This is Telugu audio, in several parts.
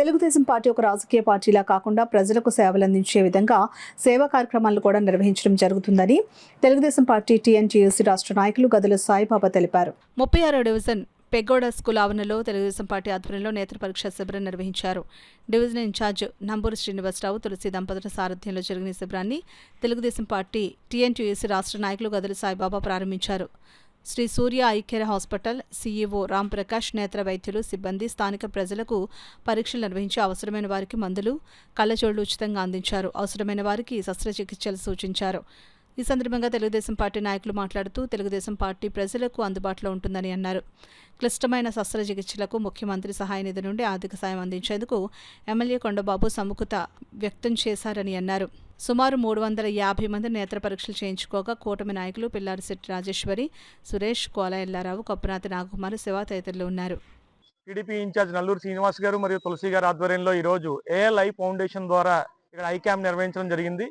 తెలుగుదేశం పార్టీ ఒక రాజకీయ పార్టీలా కాకుండా ప్రజలకు సేవలందించే విధంగా సేవా కార్యక్రమాలను కూడా నిర్వహించడం జరుగుతుందని తెలుగుదేశం పార్టీ టీఎన్టీయూసీ రాష్ట్ర నాయకులు గదుల సాయిబాబా తెలిపారు. 36వ డివిజన్ పెగ్గోడ స్కూల్ ఆవరణలో తెలుగుదేశం పార్టీ ఆధ్వర్యంలో నేత్ర పరీక్ష శిబిరం నిర్వహించారు. డివిజన్ ఇన్ఛార్జ్ నంబూరు శ్రీనివాసరావు, తులసి దంపతుల సారథ్యంలో జరిగిన శిబిరాన్ని తెలుగుదేశం పార్టీ టీఎన్టీయూసీ రాష్ట్ర నాయకులు గదుల సాయిబాబా ప్రారంభించారు. Sri Surya eye care hospital CEO Ramprakash, నేత్ర వైద్యులు, సిబ్బంది స్థానిక ప్రజలకు పరీక్షలు నిర్వహించి అవసరమైన వారికి మందులు, కళ్లజోళ్లు ఉచితంగా అందించారు. అవసరమైన వారికి శస్త్రచికిత్సలు సూచించారు. ఈ సందర్భంగా తెలుగుదేశం పార్టీ నాయకులు మాట్లాడుతూ తెలుగుదేశం పార్టీ ప్రజలకు అందుబాటులో ఉంటుందని అన్నారు. క్లిష్టమైన శస్త్రచికిత్సలకు ముఖ్యమంత్రి సహాయ నిధి నుండి ఆర్థిక సాయం అందించేందుకు ఎమ్మెల్యే కొండబాబు సముఖత వ్యక్తం చేశారని అన్నారు. సుమారు 350 మంది నేత్ర పరీక్షలు చేయించుకోగా కూటమి నాయకులు పిల్లారిశెట్టి రాజేశ్వరి, సురేష్, కోల ఎల్లారావు, కప్పునాతి నాగకుమార్, శివ తదితరులు ఉన్నారు. టీడీపీ ఇన్ఛార్జ్ నల్లూరు శ్రీనివాస్ గారు మరియు తులసి గారి ఆధ్వర్యంలో ఈరోజు ఏఎల్ఐ ఫౌండేషన్ ద్వారా ఇక్కడ ఐ క్యాంప్ నిర్వహించడం జరిగింది.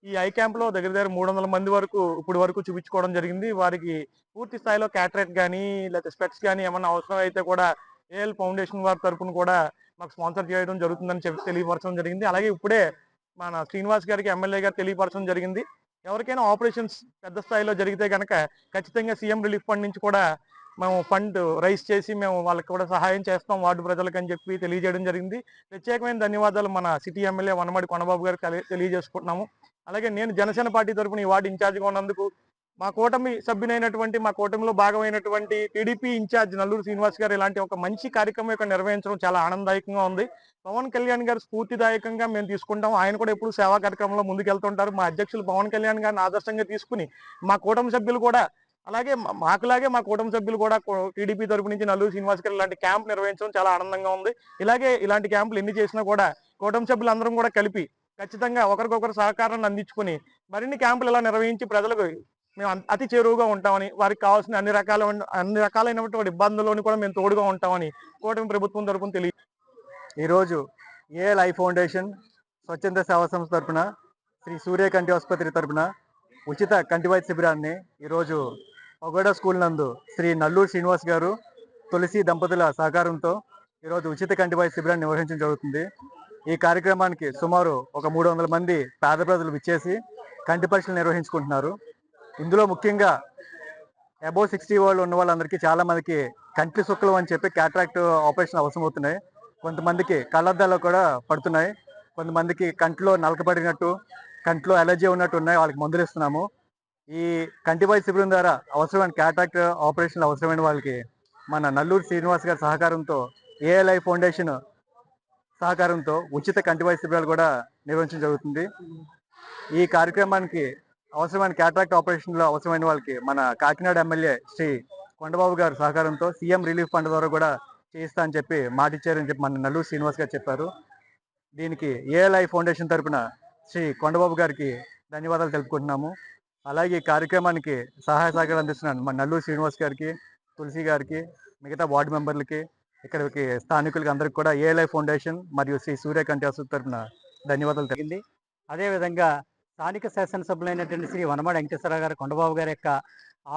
ఈ ఐ క్యాంప్లో దగ్గర 300 మంది వరకు ఇప్పుడు వరకు చూపించుకోవడం జరిగింది. వారికి పూర్తి స్థాయిలో క్యాటరాక్ట్ కానీ లేకపోతే స్పెక్ట్స్ కానీ ఏమన్నా అవసరం అయితే కూడా ఏఎల్ ఫౌండేషన్ వారి తరఫున కూడా మాకు స్పాన్సర్ చేయడం జరుగుతుందని చెప్పి తెలియపరచడం జరిగింది. అలాగే ఇప్పుడే మన శ్రీనివాస్ గారికి ఎమ్మెల్యే గారు తెలియపరచడం జరిగింది. ఎవరికైనా ఆపరేషన్స్ పెద్ద స్థాయిలో జరిగితే కనుక ఖచ్చితంగా సీఎం రిలీఫ్ ఫండ్ నుంచి కూడా మేము ఫండ్ రైజ్ చేసి మేము వాళ్ళకి కూడా సహాయం చేస్తాం వార్డు ప్రజలకు అని చెప్పి తెలియజేయడం జరిగింది. ప్రత్యేకమైన ధన్యవాదాలు మన సిటీ ఎమ్మెల్యే వనమాడి కొండబాబు గారికి తెలియజేసుకుంటున్నాము. అలాగే నేను జనసేన పార్టీ తరఫున ఈ వార్డు ఇన్ఛార్జిగా ఉన్నందుకు మా కూటమి సభ్యునైనటువంటి మా కూటమిలో భాగమైనటువంటి టీడీపీ ఇన్ఛార్జ్ నల్లూరు శ్రీనివాస్ గారు ఇలాంటి ఒక మంచి కార్యక్రమం ఇక్కడ నిర్వహించడం చాలా ఆనందదాయకంగా ఉంది. పవన్ కళ్యాణ్ గారు స్ఫూర్తిదాయకంగా మేము తీసుకుంటాం. ఆయన కూడా ఎప్పుడు సేవా కార్యక్రమంలో ముందుకెళ్తుంటారు. మా అధ్యక్షులు పవన్ కళ్యాణ్ గారిని ఆదర్శంగా తీసుకుని మా కూటమి సభ్యులు కూడా అలాగే మాకులాగే మా కూటమి సభ్యులు కూడా టీడీపీ తరపు నుంచి నల్లూరు శ్రీనివాస్ గారు ఇలాంటి క్యాంప్ నిర్వహించడం చాలా ఆనందంగా ఉంది. ఇలాంటి క్యాంపులు ఎన్ని చేసినా కూడా కూటమి సభ్యులు అందరం కూడా కలిపి ఖచ్చితంగా ఒకరికొకరు సహకారాన్ని అందించుకుని మరిన్ని క్యాంపులు ఇలా నిర్వహించి ప్రజలకు మేము అతి చేరువుగా ఉంటామని, వారికి కావాల్సిన అన్ని రకాలైనటువంటి ఇబ్బందుల్లోని కూడా మేము తోడుగా ఉంటామని కూటమి ప్రభుత్వం తరపున ఈరోజు ఏఎల్ఐ ఫౌండేషన్ స్వచ్ఛంద సేవా సంస్థ తరపున శ్రీ సూర్య కంటి ఆసుపత్రి తరపున ఉచిత కంటి వైద్య శిబిరాన్ని ఈరోజు పగోడా స్కూల్ నందు శ్రీ నల్లూరు శ్రీనివాస్ గారు, తులసి దంపతుల సహకారంతో ఈరోజు ఉచిత కంటి వైద్య శిబిరాన్ని నిర్వహించడం జరుగుతుంది. ఈ కార్యక్రమానికి సుమారు ఒక 300 మంది పేద ప్రజలు విచ్చేసి కంటి పరీక్షలు నిర్వహించుకుంటున్నారు. ఇందులో ముఖ్యంగా అబౌవ్ 60 వాళ్ళు ఉన్న వాళ్ళందరికీ చాలా మందికి కంటి సుక్కలు అని చెప్పి క్యాటరాక్ట్ ఆపరేషన్ అవసరం అవుతున్నాయి. కొంతమందికి కళ్ళద్దాలు కూడా పడుతున్నాయి. కొంతమందికి కంట్లో నలకబడినట్టు, కంట్లో అలర్జీ ఉన్నట్టు ఉన్నాయి. వాళ్ళకి మందులు ఇస్తున్నాము. ఈ కంటి వైద్య శిబిరం ద్వారా అవసరమైన క్యాటరాక్ట్ ఆపరేషన్లు అవసరమైన వాళ్ళకి మన నల్లూరు శ్రీనివాస్ గారి సహకారంతో ఏఎల్ఐ ఫౌండేషన్ సహకారంతో ఉచిత కంటి వైద్య శిబిరాలు కూడా నిర్వహించడం జరుగుతుంది. ఈ కార్యక్రమానికి అవసరమైన క్యాటరాక్ట్ ఆపరేషన్లో అవసరమైన వాళ్ళకి మన కాకినాడ ఎమ్మెల్యే శ్రీ కొండబాబు గారి సహకారంతో సీఎం రిలీఫ్ ఫండ్ ద్వారా కూడా చేయిస్తా అని చెప్పి మాటిచ్చారని చెప్పి మన నల్లూరు శ్రీనివాస్ గారు చెప్పారు. దీనికి ఏఎల్ఐ ఫౌండేషన్ తరపున శ్రీ కొండబాబు గారికి ధన్యవాదాలు తెలుపుకుంటున్నాము. అలాగే ఈ కార్యక్రమానికి సహాయ సహకారాలు అందిస్తున్నాను మన నల్లూరు శ్రీనివాస్ గారికి, తులసి గారికి, మిగతా వార్డు మెంబర్లకి, ఇక్కడికి స్థానికులకి అందరికి కూడా ఏఎల్ఐ ఫౌండేషన్ మరియు శ్రీ సూర్య కంటి ఆసుపత్రి తరపున ధన్యవాదాలు తెలిపింది. అదేవిధంగా స్థానిక శాసనసభ్యులైనటువంటి శ్రీ వనమాడి వెంకటేశ్వరరావు గారు, కొండబాబు గారి యొక్క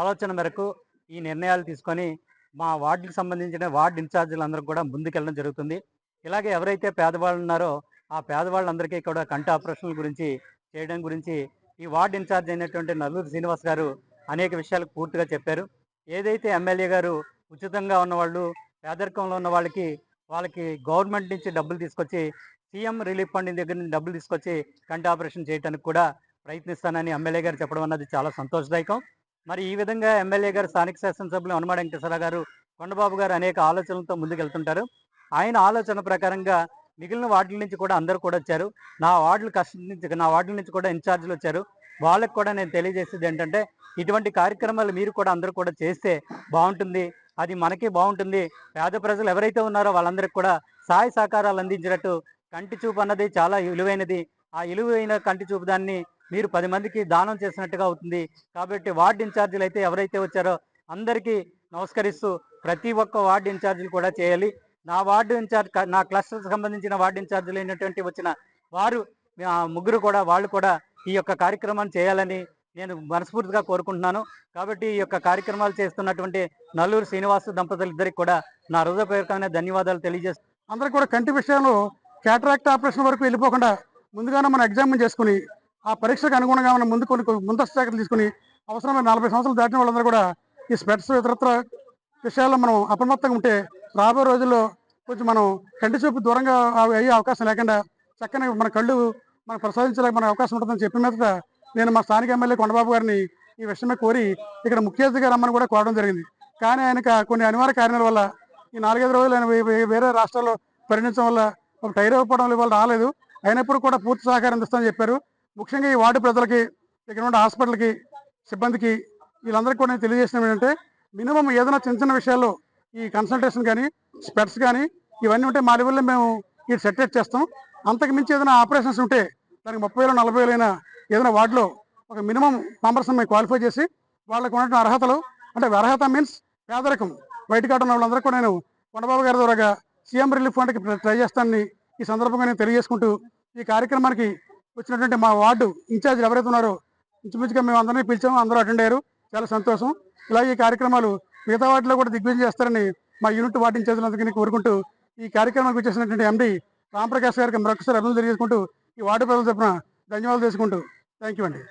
ఆలోచన మేరకు ఈ నిర్ణయాలు తీసుకొని మా వార్డుకి సంబంధించిన వార్డు ఇన్ఛార్జీలందరూ కూడా ముందుకెళ్ళడం జరుగుతుంది. ఇలాగే ఎవరైతే పేదవాళ్ళు ఉన్నారో ఆ పేదవాళ్ళందరికీ కూడా కంటి ఆపరేషన్ల గురించి చేయడం గురించి ఈ వార్డు ఇన్ఛార్జ్ అయినటువంటి నల్లూరు శ్రీనివాస్ గారు అనేక విషయాలు పూర్తిగా చెప్పారు. ఏదైతే ఎమ్మెల్యే గారు ఉచితంగా ఉన్నవాళ్ళు, పేదరికంలో ఉన్న వాళ్ళకి గవర్నమెంట్ నుంచి డబ్బులు తీసుకొచ్చి సీఎం రిలీఫ్ ఫండ్ దగ్గర నుంచి డబ్బులు తీసుకొచ్చి కంటి ఆపరేషన్ చేయడానికి కూడా ప్రయత్నిస్తానని ఎమ్మెల్యే గారు చెప్పడం అన్నది చాలా సంతోషదాయకం. మరి ఈ విధంగా ఎమ్మెల్యే గారు, స్థానిక శాసనసభ్యులు వనమాడి వెంకటేశ్వరరావు గారు, కొండబాబు గారు అనేక ఆలోచనలతో ముందుకెళ్తుంటారు. ఆయన ఆలోచన ప్రకారంగా మిగిలిన వార్డుల నుంచి కూడా అందరూ కూడా వచ్చారు. నా వార్డుల నుంచి కూడా ఇన్ఛార్జీలు వచ్చారు. వాళ్ళకి కూడా నేను తెలియజేసేది ఏంటంటే ఇటువంటి కార్యక్రమాలు మీరు కూడా అందరూ కూడా చేస్తే బాగుంటుంది. అది మనకి బాగుంటుంది. పేద ప్రజలు ఎవరైతే ఉన్నారో వాళ్ళందరికీ కూడా సహాయ సహకారాలు అందించినట్టు కంటి చూపు అన్నది చాలా విలువైనది. ఆ విలువైన కంటి చూపు దాన్ని మీరు 10 మందికి దానం చేసినట్టుగా అవుతుంది. కాబట్టి వార్డు ఇన్ఛార్జీలు అయితే ఎవరైతే వచ్చారో అందరికీ నమస్కరిస్తూ ప్రతి ఒక్క వార్డు ఇన్ఛార్జీలు కూడా చేయాలి. నా వార్డు ఇన్ఛార్జ్, నా క్లస్టర్కి సంబంధించిన వార్డు ఇన్ఛార్జీలు అయినటువంటి వచ్చిన వారు ముగ్గురు కూడా వాళ్ళు కూడా ఈ యొక్క కార్యక్రమాన్ని చేయాలని నేను మనస్ఫూర్తిగా కోరుకుంటున్నాను. కాబట్టి ఈ యొక్క కార్యక్రమాలు చేస్తున్నటువంటి నల్లూరు శ్రీనివాసు దంపతులు ఇద్దరికి కూడా నా హృదయపూర్వకమైన ధన్యవాదాలు తెలియజేస్తున్నాను. అందరికి కూడా కంటి విషయంలో క్యాటరాక్ట్ ఆపరేషన్ వరకు వెళ్ళిపోకుండా ముందుగానే మనం ఎగ్జామిన్ చేసుకుని ఆ పరీక్షకు అనుగుణంగా మనం ముందస్తు జాగ్రత్తలు తీసుకుని అవసరమైన 40 సంవత్సరాలు దాటిన వాళ్ళందరూ కూడా ఈ స్పెట్స్ ఇతరత్ర విషయాల్లో మనం అప్రమత్తంగా ఉంటే రాబోయే రోజుల్లో కొంచెం మనం కంటి చూపు దూరంగా అయ్యే అవకాశం లేకుండా చక్కని మన కళ్ళు మనం ప్రసాదించలేక మన అవకాశం ఉంటుందని చెప్పిన మీద నేను మా స్థానిక ఎమ్మెల్యే కొండబాబు గారిని ఈ విషయమే కోరి ఇక్కడ ముఖ్య అతిథిగా రమ్మని కూడా కోరడం జరిగింది. కానీ ఆయనకు కొన్ని అనివార్య కారణాల వల్ల ఈ 4-5 రోజులు ఆయన వేరే రాష్ట్రాల్లో పర్యటించడం వల్ల ఒక టైర్ అవ్వడం వల్ల రాలేదు. అయినప్పుడు కూడా పూర్తి సహకారం అందిస్తామని చెప్పారు. ముఖ్యంగా ఈ వార్డు ప్రజలకి, ఇక్కడ ఉన్న హాస్పిటల్కి, సిబ్బందికి వీళ్ళందరికీ కూడా నేను తెలియజేసిన ఏంటంటే మినిమం ఏదైనా చిన్న చిన్న విషయాల్లో ఈ కన్సల్టేషన్ కానీ స్పెట్స్ కానీ ఇవన్నీ ఉంటే మా లెవెల్లో మేము ఇది సెటరేట్ చేస్తాం. అంతకు మించి ఏదైనా ఆపరేషన్స్ ఉంటే దానికి 30,000 40,000 అయినా ఏదైనా వార్డులో ఒక మినిమం మెంబర్స్ మేము క్వాలిఫై చేసి వాళ్ళకు ఉన్నటువంటి అర్హతలు, అంటే అర్హత మీన్స్ పేదరికం బయట కావడం వాళ్ళందరూ కూడా నేను కొండబాబు గారి ద్వారా సీఎం రిలీఫ్ ఫండ్కి ట్రై చేస్తానని ఈ సందర్భంగా నేను తెలియజేసుకుంటూ ఈ కార్యక్రమానికి వచ్చినటువంటి మా వార్డు ఇన్ఛార్జ్ ఎవరైతే ఉన్నారో ఇంచుమించుగా మేము అందరినీ పిలిచాము, అందరూ అటెండ్ అయ్యారు. చాలా సంతోషం. ఇలాగే ఈ కార్యక్రమాలు మిగతా వాటిలో కూడా దిగ్విజయం చేస్తారని మా యూనిట్ వార్డు ఇన్ఛార్జీలందరికీ కోరుకుంటూ ఈ కార్యక్రమానికి వచ్చేసినటువంటి ఎండి రామప్రకాష్ గారికి మరొకసారి అభినందనలు తెలియజేసుకుంటూ ఈ వార్డు ప్రజల తరపున ధన్యవాదాలు చేసుకుంటూ థ్యాంక్ యూ అండి.